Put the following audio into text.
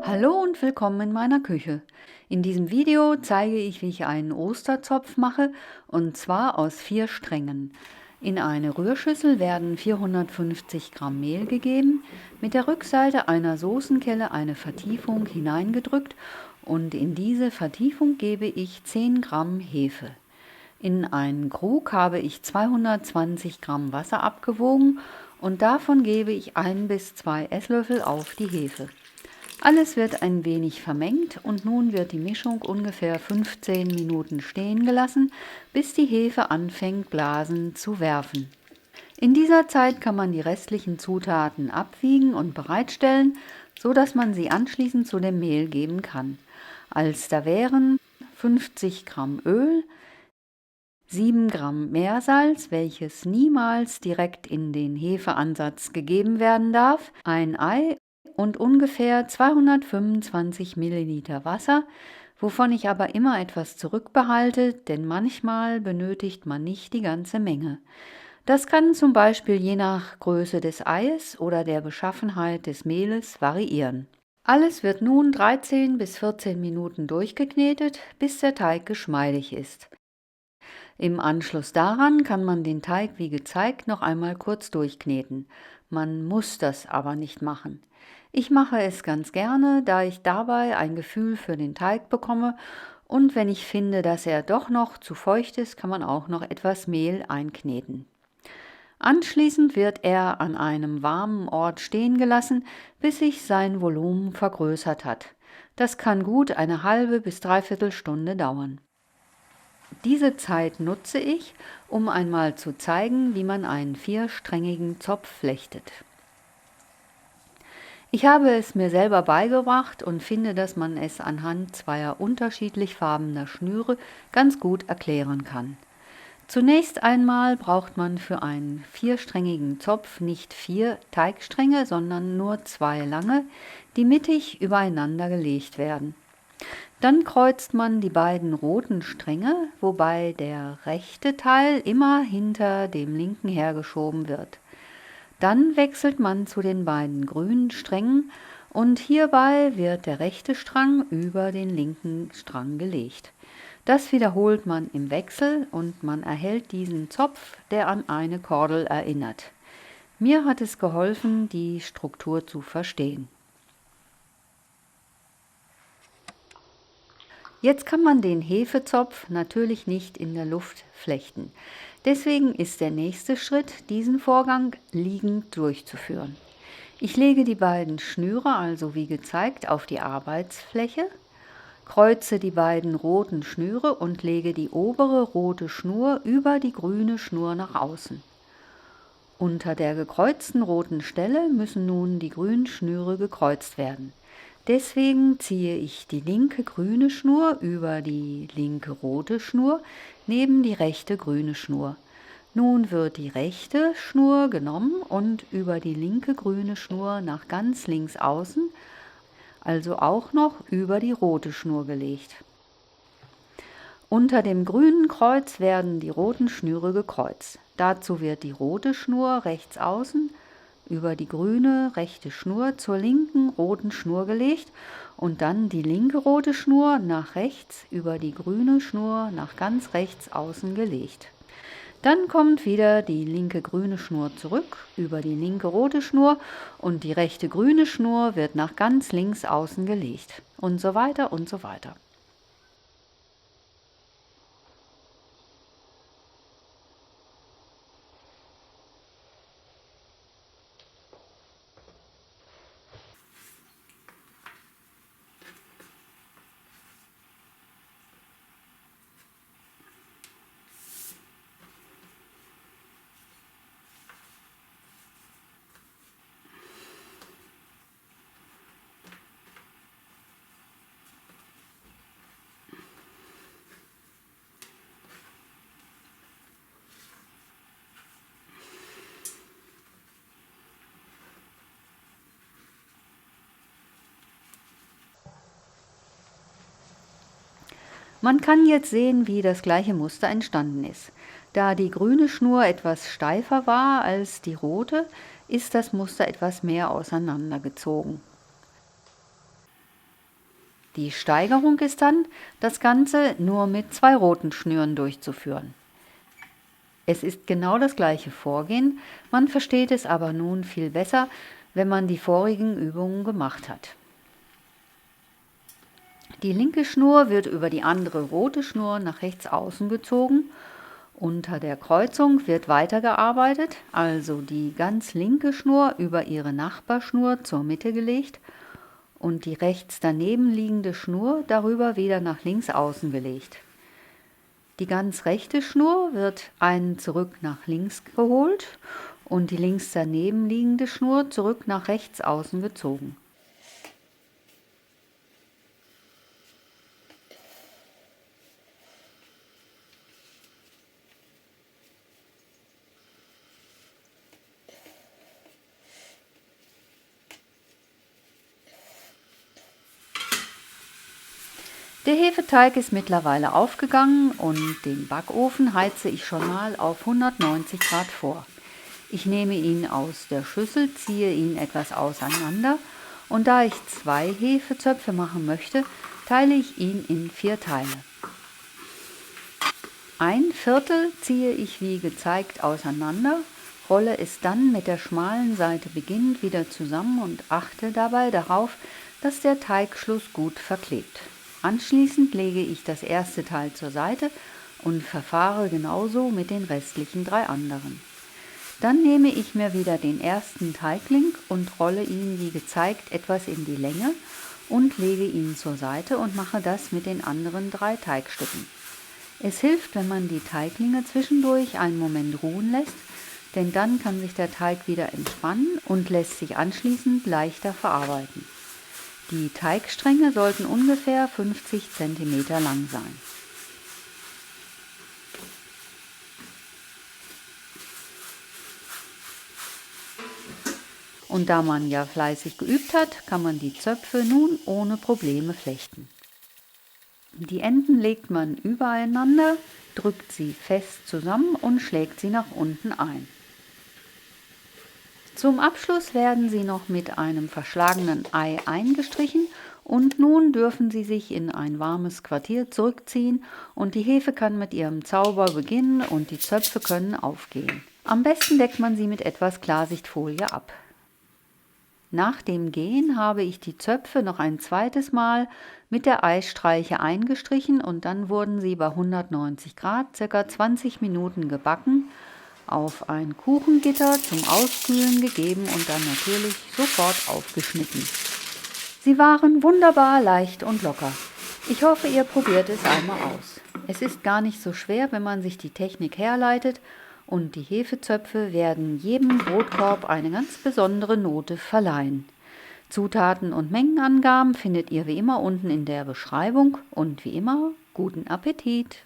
Hallo und willkommen in meiner Küche. In diesem Video zeige ich, wie ich einen Osterzopf mache, und zwar aus 4 Strängen. In eine Rührschüssel werden 450 Gramm Mehl gegeben, mit der Rückseite einer Soßenkelle eine Vertiefung hineingedrückt und in diese Vertiefung gebe ich 10 Gramm Hefe. In einen Krug habe ich 220 Gramm Wasser abgewogen und davon gebe ich 1 bis 2 Esslöffel auf die Hefe. Alles wird ein wenig vermengt und nun wird die Mischung ungefähr 15 Minuten stehen gelassen, bis die Hefe anfängt, Blasen zu werfen. In dieser Zeit kann man die restlichen Zutaten abwiegen und bereitstellen, so dass man sie anschließend zu dem Mehl geben kann. Da wären 50 Gramm Öl, 7 Gramm Meersalz, welches niemals direkt in den Hefeansatz gegeben werden darf, ein Ei und ungefähr 225 Milliliter Wasser, wovon ich aber immer etwas zurückbehalte, denn manchmal benötigt man nicht die ganze Menge. Das kann zum Beispiel je nach Größe des Eies oder der Beschaffenheit des Mehles variieren. Alles wird nun 13 bis 14 Minuten durchgeknetet, bis der Teig geschmeidig ist. Im Anschluss daran kann man den Teig wie gezeigt noch einmal kurz durchkneten. Man muss das aber nicht machen. Ich mache es ganz gerne, da ich dabei ein Gefühl für den Teig bekomme, und wenn ich finde, dass er doch noch zu feucht ist, kann man auch noch etwas Mehl einkneten. Anschließend wird er an einem warmen Ort stehen gelassen, bis sich sein Volumen vergrößert hat. Das kann gut eine halbe bis dreiviertel Stunde dauern. Diese Zeit nutze ich, um einmal zu zeigen, wie man einen 4-strängigen Zopf flechtet. Ich habe es mir selber beigebracht und finde, dass man es anhand zweier unterschiedlich farbener Schnüre ganz gut erklären kann. Zunächst einmal braucht man für einen 4-strängigen Zopf nicht 4 Teigstränge, sondern nur 2 lange, die mittig übereinander gelegt werden. Dann kreuzt man die beiden roten Stränge, wobei der rechte Teil immer hinter dem linken hergeschoben wird. Dann wechselt man zu den beiden grünen Strängen und hierbei wird der rechte Strang über den linken Strang gelegt. Das wiederholt man im Wechsel und man erhält diesen Zopf, der an eine Kordel erinnert. Mir hat es geholfen, die Struktur zu verstehen. Jetzt kann man den Hefezopf natürlich nicht in der Luft flechten. Deswegen ist der nächste Schritt, diesen Vorgang liegend durchzuführen. Ich lege die beiden Schnüre, also wie gezeigt, auf die Arbeitsfläche, kreuze die beiden roten Schnüre und lege die obere rote Schnur über die grüne Schnur nach außen. Unter der gekreuzten roten Stelle müssen nun die grünen Schnüre gekreuzt werden. Deswegen ziehe ich die linke grüne Schnur über die linke rote Schnur neben die rechte grüne Schnur. Nun wird die rechte Schnur genommen und über die linke grüne Schnur nach ganz links außen, also auch noch über die rote Schnur gelegt. Unter dem grünen Kreuz werden die roten Schnüre gekreuzt. Dazu wird die rote Schnur rechts außen über die grüne rechte Schnur zur linken roten Schnur gelegt und dann die linke rote Schnur nach rechts über die grüne Schnur nach ganz rechts außen gelegt. Dann kommt wieder die linke grüne Schnur zurück über die linke rote Schnur und die rechte grüne Schnur wird nach ganz links außen gelegt und so weiter und so weiter. Man kann jetzt sehen, wie das gleiche Muster entstanden ist. Da die grüne Schnur etwas steifer war als die rote, ist das Muster etwas mehr auseinandergezogen. Die Steigerung ist dann, das Ganze nur mit 2 roten Schnüren durchzuführen. Es ist genau das gleiche Vorgehen, man versteht es aber nun viel besser, wenn man die vorigen Übungen gemacht hat. Die linke Schnur wird über die andere rote Schnur nach rechts außen gezogen. Unter der Kreuzung wird weitergearbeitet, also die ganz linke Schnur über ihre Nachbarschnur zur Mitte gelegt und die rechts daneben liegende Schnur darüber wieder nach links außen gelegt. Die ganz rechte Schnur wird einen zurück nach links geholt und die links daneben liegende Schnur zurück nach rechts außen gezogen. Der Hefeteig ist mittlerweile aufgegangen und den Backofen heize ich schon mal auf 190 Grad vor. Ich nehme ihn aus der Schüssel, ziehe ihn etwas auseinander und da ich 2 Hefezöpfe machen möchte, teile ich ihn in 4 Teile. 1/4 ziehe ich wie gezeigt auseinander, rolle es dann mit der schmalen Seite beginnend wieder zusammen und achte dabei darauf, dass der Teigschluss gut verklebt. Anschließend lege ich das erste Teil zur Seite und verfahre genauso mit den restlichen 3 anderen. Dann nehme ich mir wieder den ersten Teigling und rolle ihn wie gezeigt etwas in die Länge und lege ihn zur Seite und mache das mit den anderen 3 Teigstücken. Es hilft, wenn man die Teiglinge zwischendurch einen Moment ruhen lässt, denn dann kann sich der Teig wieder entspannen und lässt sich anschließend leichter verarbeiten. Die Teigstränge sollten ungefähr 50 cm lang sein. Und da man ja fleißig geübt hat, kann man die Zöpfe nun ohne Probleme flechten. Die Enden legt man übereinander, drückt sie fest zusammen und schlägt sie nach unten ein. Zum Abschluss werden sie noch mit einem verschlagenen Ei eingestrichen und nun dürfen sie sich in ein warmes Quartier zurückziehen und die Hefe kann mit ihrem Zauber beginnen und die Zöpfe können aufgehen. Am besten deckt man sie mit etwas Klarsichtfolie ab. Nach dem Gehen habe ich die Zöpfe noch ein zweites Mal mit der Eisstreiche eingestrichen und dann wurden sie bei 190 Grad ca. 20 Minuten gebacken, auf ein Kuchengitter zum Auskühlen gegeben und dann natürlich sofort aufgeschnitten. Sie waren wunderbar leicht und locker. Ich hoffe, ihr probiert es einmal aus. Es ist gar nicht so schwer, wenn man sich die Technik herleitet und die Hefezöpfe werden jedem Brotkorb eine ganz besondere Note verleihen. Zutaten und Mengenangaben findet ihr wie immer unten in der Beschreibung und wie immer guten Appetit!